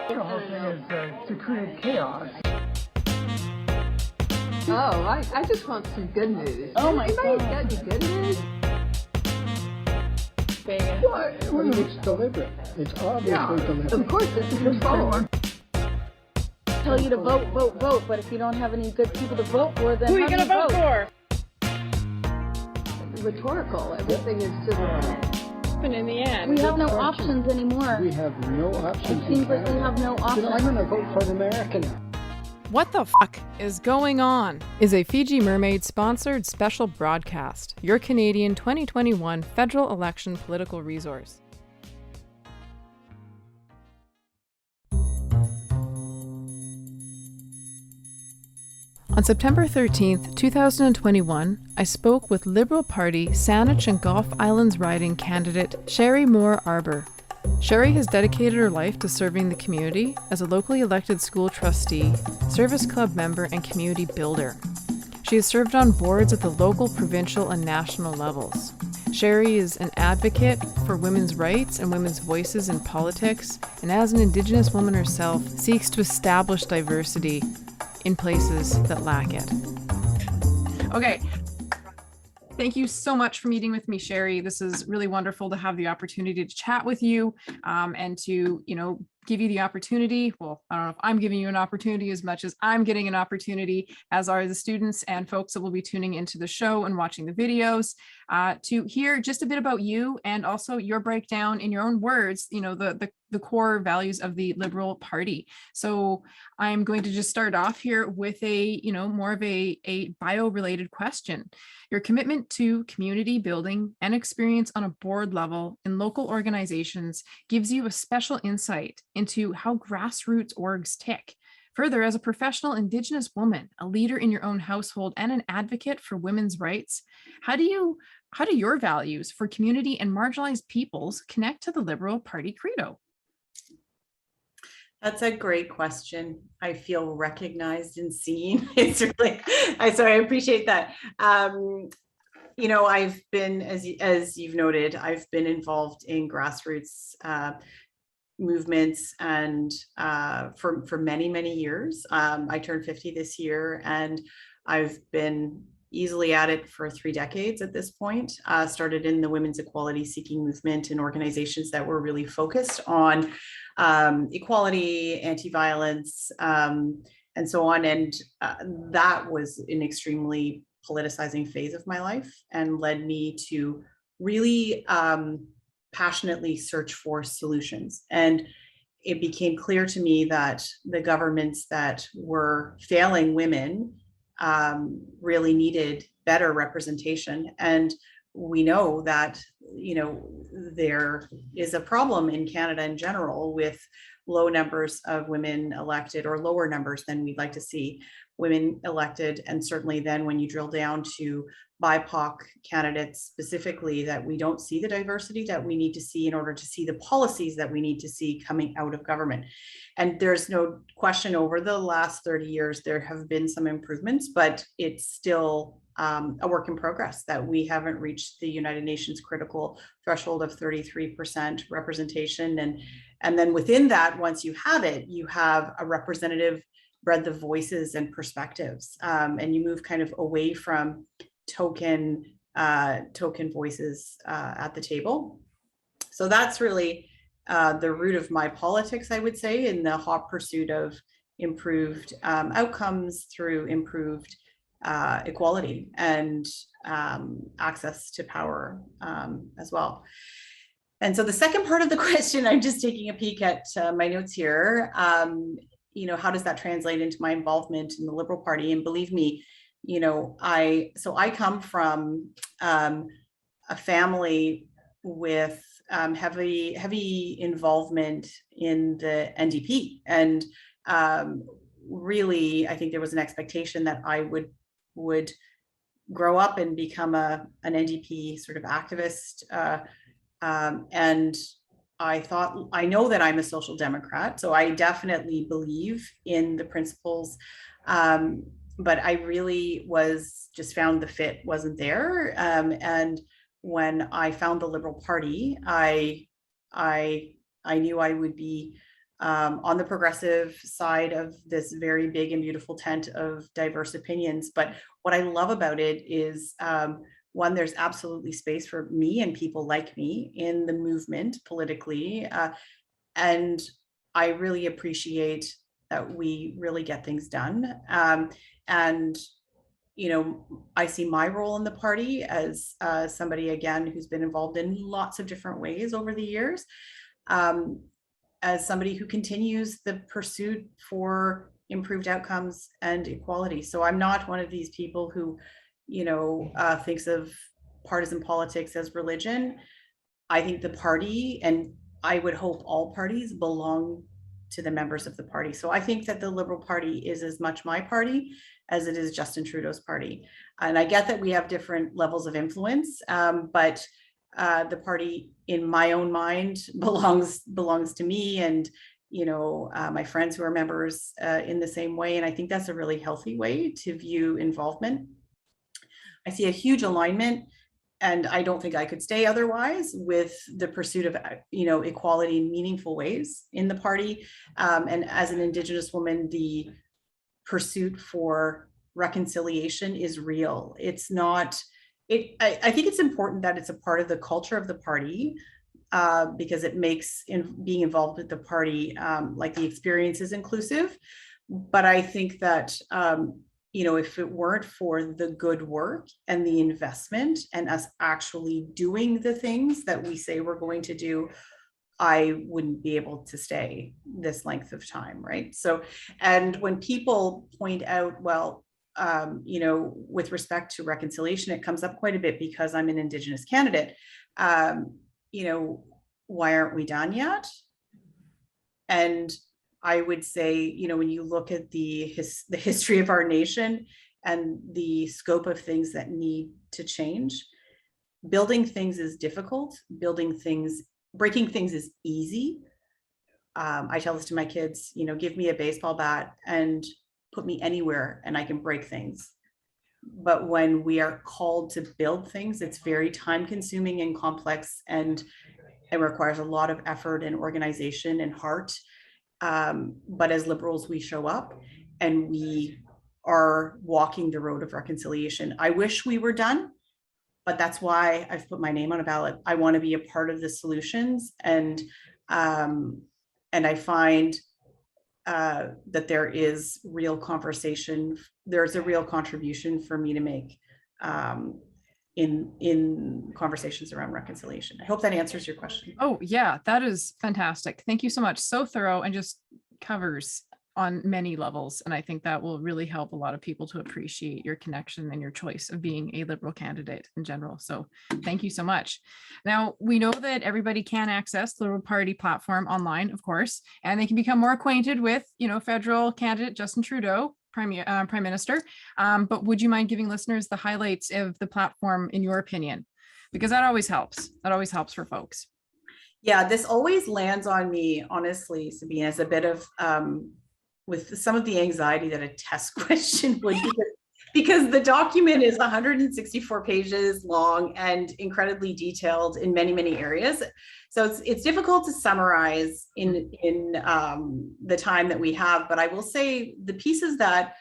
The whole thing is to create chaos. Oh, I just want some good news. Oh my Anybody's God. got any good news? Well, it's deliberate. It's obviously deliberate. Of course, it's a control. Tell you to vote, vote, vote, but if you don't have any good people to vote for, then who are you going to vote for? Rhetorical. Everything is just. And in the end, we have no options anymore. We have no options. It seems like we have no options. I'm going to vote for America now. What the fuck is going on? Is a Fiji Mermaid sponsored special broadcast, your Canadian 2021 federal election political resource. On September 13th, 2021, I spoke with Liberal Party Saanich and Gulf Islands riding candidate Sherri Moore-Arbour. Sherri has dedicated her life to serving the community as a locally elected school trustee, service club member, and community builder. She has served on boards at the local, provincial, and national levels. Sherri is an advocate for women's rights and women's voices in politics, and as an Indigenous woman herself, seeks to establish diversity in places that lack it. Okay. Thank you so much for meeting with me, Sherri. This is really wonderful to have the opportunity to chat with you and to, give you the opportunity. Well, I don't know if I'm giving you an opportunity as much as I'm getting an opportunity, as are the students and folks that will be tuning into the show and watching the videos, to hear just a bit about you and also your breakdown in your own words, the core values of the Liberal Party. So I'm going to just start off here with a, more of a bio-related question. Your commitment to community building and experience on a board level in local organizations gives you a special insight into how grassroots orgs tick. Further, as a professional Indigenous woman, a leader in your own household, and an advocate for women's rights, how do your values for community and marginalized peoples connect to the Liberal Party credo? That's a great question. I feel recognized and seen. It's really, I appreciate that. I've been, as you've noted, I've been involved in grassroots movements and for many, many years. I turned 50 this year, and I've been easily at it for 3 decades at this point. Started in the women's equality seeking movement in organizations that were really focused on equality, anti-violence, and so on. And that was an extremely politicizing phase of my life and led me to really passionately search for solutions. And it became clear to me that the governments that were failing women really needed better representation. And we know that, there is a problem in Canada in general with low numbers of women elected, or lower numbers than we'd like to see women elected. And certainly then when you drill down to BIPOC candidates specifically, that we don't see the diversity that we need to see in order to see the policies that we need to see coming out of government. And there's no question, over the last 30 years, there have been some improvements, but it's still a work in progress, that we haven't reached the United Nations critical threshold of 33% representation. And then within that, once you have it, you have a representative breadth of voices and perspectives, and you move kind of away from token voices at the table. So that's really the root of my politics, I would say, in the hot pursuit of improved outcomes through improved equality and access to power as well. And so the second part of the question, I'm just taking a peek at my notes here. How does that translate into my involvement in the Liberal Party? And believe me, I come from a family with heavy involvement in the NDP, and really, I think there was an expectation that I would grow up and become an NDP sort of activist, and I know that I'm a social democrat, so I definitely believe in the principles, but I really found the fit wasn't there. And when I found the Liberal Party, I knew I would be on the progressive side of this very big and beautiful tent of diverse opinions. But what I love about it is, one, there's absolutely space for me and people like me in the movement politically. And I really appreciate that we really get things done. And I see my role in the party as somebody, again, who's been involved in lots of different ways over the years, as somebody who continues the pursuit for improved outcomes and equality. So I'm not one of these people who, thinks of partisan politics as religion. I think the party, and I would hope all parties, belong to the members of the party. So I think that the Liberal Party is as much my party as it is Justin Trudeau's party. And I get that we have different levels of influence, but the party, in my own mind, belongs to me and my friends who are members in the same way. And I think that's a really healthy way to view involvement. I see a huge alignment, and I don't think I could stay otherwise, with the pursuit of equality in meaningful ways in the party. And as an Indigenous woman, the pursuit for reconciliation is real. It's not. I think it's important that it's a part of the culture of the party, because it makes being involved with the party, like the experience is inclusive. But I think that, if it weren't for the good work and the investment and us actually doing the things that we say we're going to do, I wouldn't be able to stay this length of time, right? So, and when people point out, well, with respect to reconciliation, it comes up quite a bit because I'm an Indigenous candidate. Why aren't we done yet? And I would say, when you look at the history of our nation and the scope of things that need to change, building things is difficult. Breaking things is easy. I tell this to my kids, give me a baseball bat and put me anywhere and I can break things. But when we are called to build things, it's very time consuming and complex, and it requires a lot of effort and organization and heart. But as Liberals, we show up and we are walking the road of reconciliation. I wish we were done, but that's why I've put my name on a ballot. I want to be a part of the solutions, and I find that there is real conversation. There's a real contribution for me to make in conversations around reconciliation. I hope that answers your question. Oh yeah, that is fantastic. Thank you so much. So thorough and just covers on many levels. And I think that will really help a lot of people to appreciate your connection and your choice of being a Liberal candidate in general. So thank you so much. Now, we know that everybody can access the Liberal Party platform online, of course, and they can become more acquainted with, federal candidate Justin Trudeau, Prime Minister. But would you mind giving listeners the highlights of the platform in your opinion? Because that always helps. That always helps for folks. Yeah, this always lands on me, honestly, Sabine, as a bit of with some of the anxiety that a test question would, because the document is 164 pages long and incredibly detailed in many, many areas. So it's difficult to summarize in the time that we have, but I will say the pieces that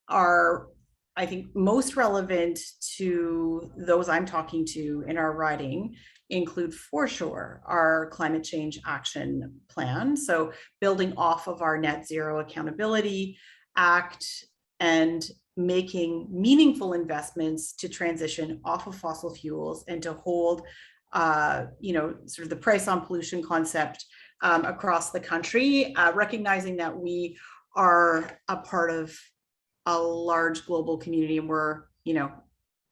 are, I think, most relevant to those I'm talking to in our riding include, for sure, our climate change action plan. So building off of our Net Zero Accountability Act and making meaningful investments to transition off of fossil fuels and to hold, sort of the price on pollution concept across the country, recognizing that we are a part of a large global community and we're,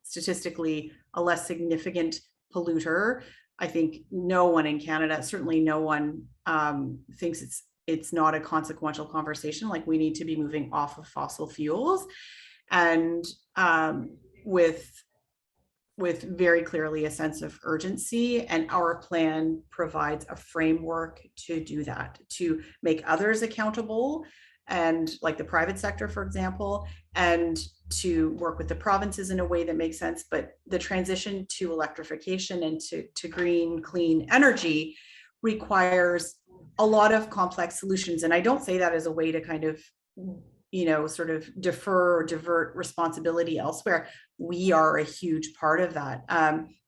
statistically a less significant polluter. I think no one in Canada, certainly no one thinks it's not a consequential conversation. Like, we need to be moving off of fossil fuels, and with very clearly a sense of urgency. And our plan provides a framework to do that, to make others accountable, and like the private sector, for example, and to work with the provinces in a way that makes sense. But the transition to electrification and to green, clean energy requires a lot of complex solutions. And I don't say that as a way to kind of, sort of defer or divert responsibility elsewhere. We are a huge part of that,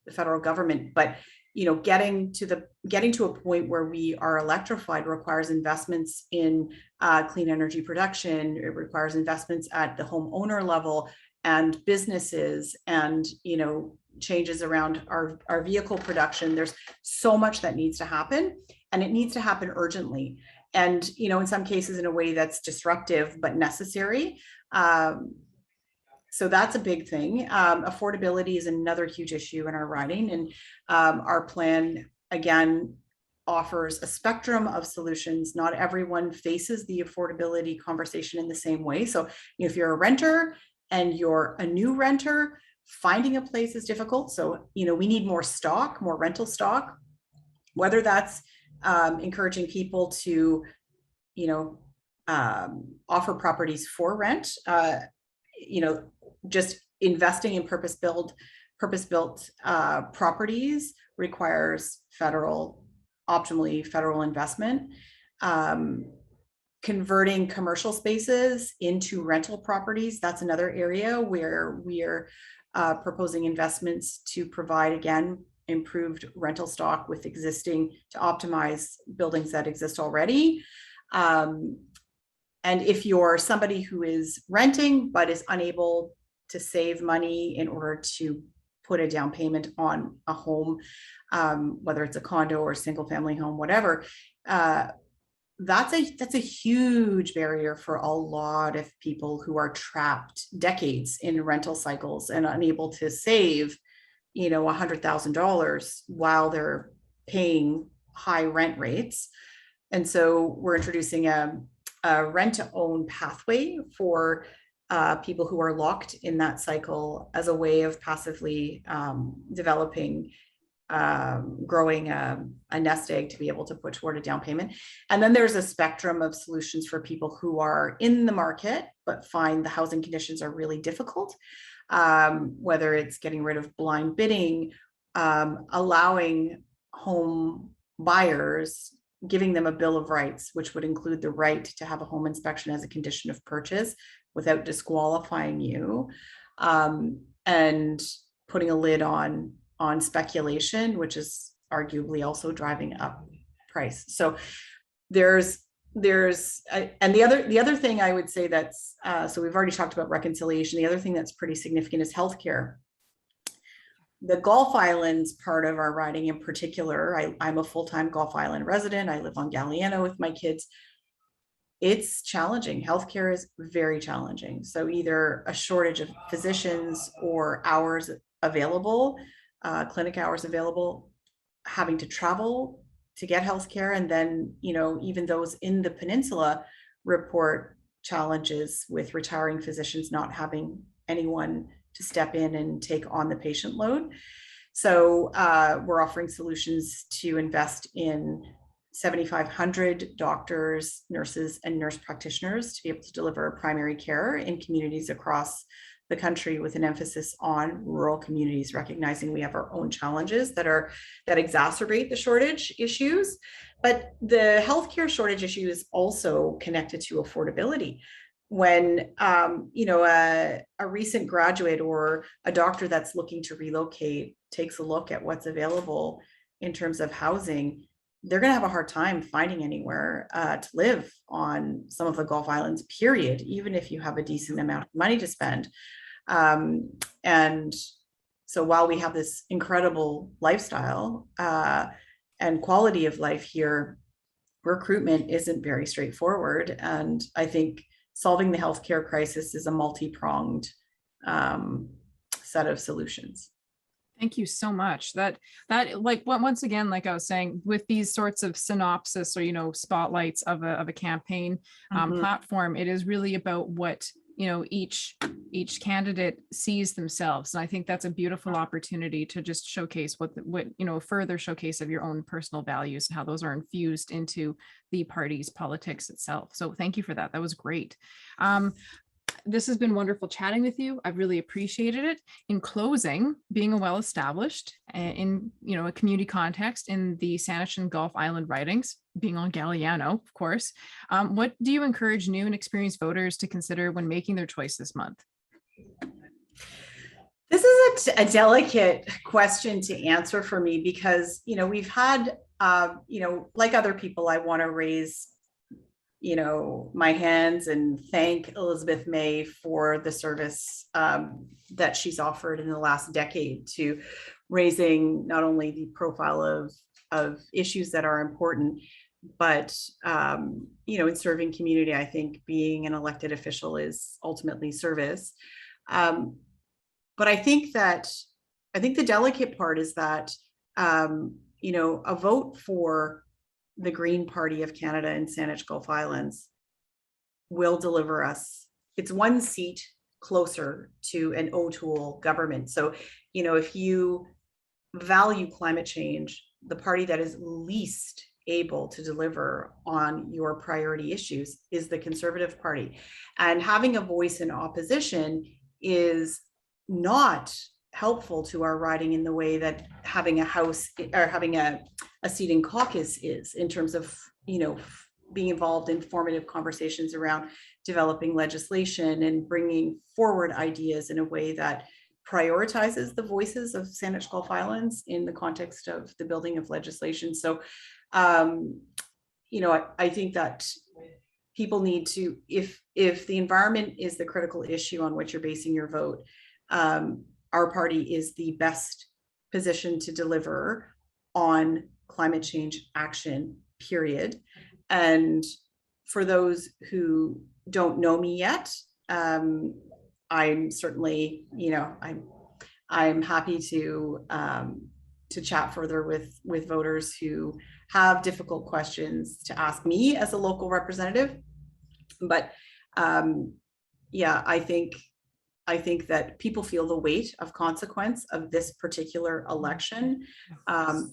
the federal government. But getting to a point where we are electrified requires investments in clean energy production. It requires investments at the homeowner level and businesses, and changes around our vehicle production. There's so much that needs to happen, and it needs to happen urgently. And in some cases in a way that's disruptive but necessary. So that's a big thing. Affordability is another huge issue in our riding, and our plan again offers a spectrum of solutions. Not everyone faces the affordability conversation in the same way. So if you're a renter and you're a new renter, finding a place is difficult. So we need more stock, more rental stock, whether that's encouraging people to offer properties for rent, just investing in purpose-built properties requires optimally federal investment. Converting commercial spaces into rental properties, that's another area where we're proposing investments to provide, again, improved rental stock to optimize buildings that exist already. And if you're somebody who is renting but is unable to save money in order to put a down payment on a home, whether it's a condo or a single family home, whatever, that's a huge barrier for a lot of people who are trapped decades in rental cycles and unable to save $100,000 while they're paying high rent rates. And so we're introducing a rent to own pathway for people who are locked in that cycle as a way of passively developing, growing a nest egg to be able to put toward a down payment. And then there's a spectrum of solutions for people who are in the market but find the housing conditions are really difficult, whether it's getting rid of blind bidding, allowing home buyers, giving them a bill of rights, which would include the right to have a home inspection as a condition of purchase without disqualifying you, and putting a lid on speculation, which is arguably also driving up price. So and the other thing I would say that's so we've already talked about reconciliation. The other thing that's pretty significant is healthcare. The Gulf Islands part of our riding in particular, I'm a full-time Gulf Island resident. I live on Galliano with my kids. It's challenging. Healthcare is very challenging. So either a shortage of physicians or hours available, clinic hours available, having to travel to get healthcare. And then, even those in the peninsula report challenges with retiring physicians not having anyone to step in and take on the patient load. So we're offering solutions to invest in 7,500 doctors, nurses, and nurse practitioners to be able to deliver primary care in communities across the country, with an emphasis on rural communities, recognizing we have our own challenges that exacerbate the shortage issues. But the healthcare shortage issue is also connected to affordability. When a recent graduate or a doctor that's looking to relocate takes a look at what's available in terms of housing, they're going to have a hard time finding anywhere to live on some of the Gulf Islands, period, even if you have a decent amount of money to spend. And so while we have this incredible lifestyle and quality of life here, recruitment isn't very straightforward. And I think solving the healthcare crisis is a multi-pronged set of solutions. Thank you so much. That once again, like I was saying, with these sorts of synopsis or spotlights of a campaign platform, it is really about what each candidate sees themselves, and I think that's a beautiful opportunity to just showcase what further showcase of your own personal values and how those are infused into the party's politics itself. So thank you for that. That was great. This has been wonderful chatting with you. I've really appreciated it. In closing, being a well-established in a community context in the Saanich and Gulf Island ridings, being on Galliano, of course, what do you encourage new and experienced voters to consider when making their choice this month? This is a delicate question to answer for me because, we've had, like other people, I want to raise, my hands and thank Elizabeth May for the service that she's offered in the last decade to raising not only the profile of issues that are important, but, in serving community. I think being an elected official is ultimately service. But I think the delicate part is that, a vote for the Green Party of Canada and Saanich Gulf Islands will deliver us. It's one seat closer to an O'Toole government. So, if you value climate change, the party that is least able to deliver on your priority issues is the Conservative Party. And having a voice in opposition is not helpful to our riding in the way that having a house or having a seat in caucus is, in terms of, being involved in formative conversations around developing legislation and bringing forward ideas in a way that prioritizes the voices of Saanich Gulf Islands in the context of the building of legislation. So, I think that people need to, if the environment is the critical issue on which you're basing your vote, our party is the best position to deliver on climate change action, period. And for those who don't know me yet, I'm certainly, I'm happy to chat further with voters who have difficult questions to ask me as a local representative. But I think that people feel the weight of consequence of this particular election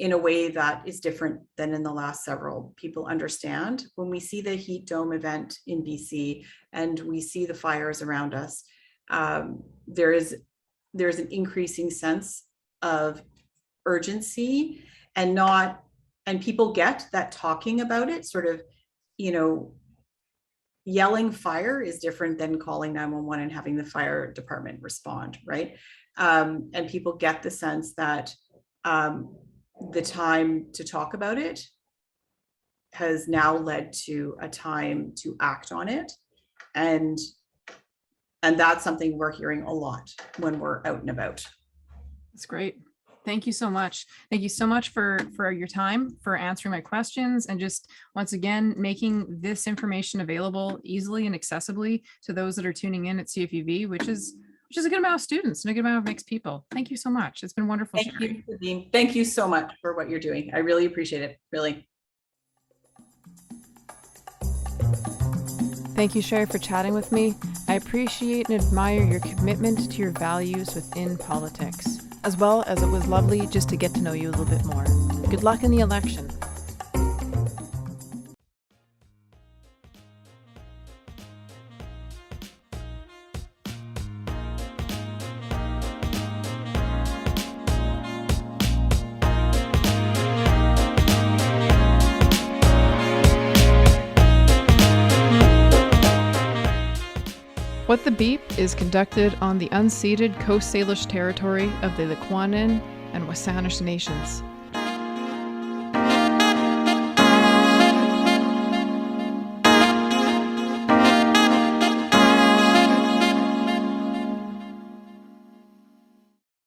in a way that is different than in the last several. People understand when we see the heat dome event in BC and we see the fires around us, there's an increasing sense of urgency and people get that talking about it, sort of, yelling fire is different than calling 911 and having the fire department respond, right? And people get the sense that the time to talk about it has now led to a time to act on it. And that's something we're hearing a lot when we're out and about. That's great. Thank you so much. Thank you so much for your time, for answering my questions, and just once again, making this information available easily and accessibly to those that are tuning in at CFUV, which is a good amount of students and a good amount of mixed people. Thank you so much. It's been wonderful. Thank you, Nadine. Thank you so much for what you're doing. I really appreciate it, really. Thank you, Sherri, for chatting with me. I appreciate and admire your commitment to your values within politics, as well as it was lovely just to get to know you a little bit more. Good luck in the election. What the Beep is conducted on the unceded Coast Salish territory of the Lekwungen and Wasanich nations.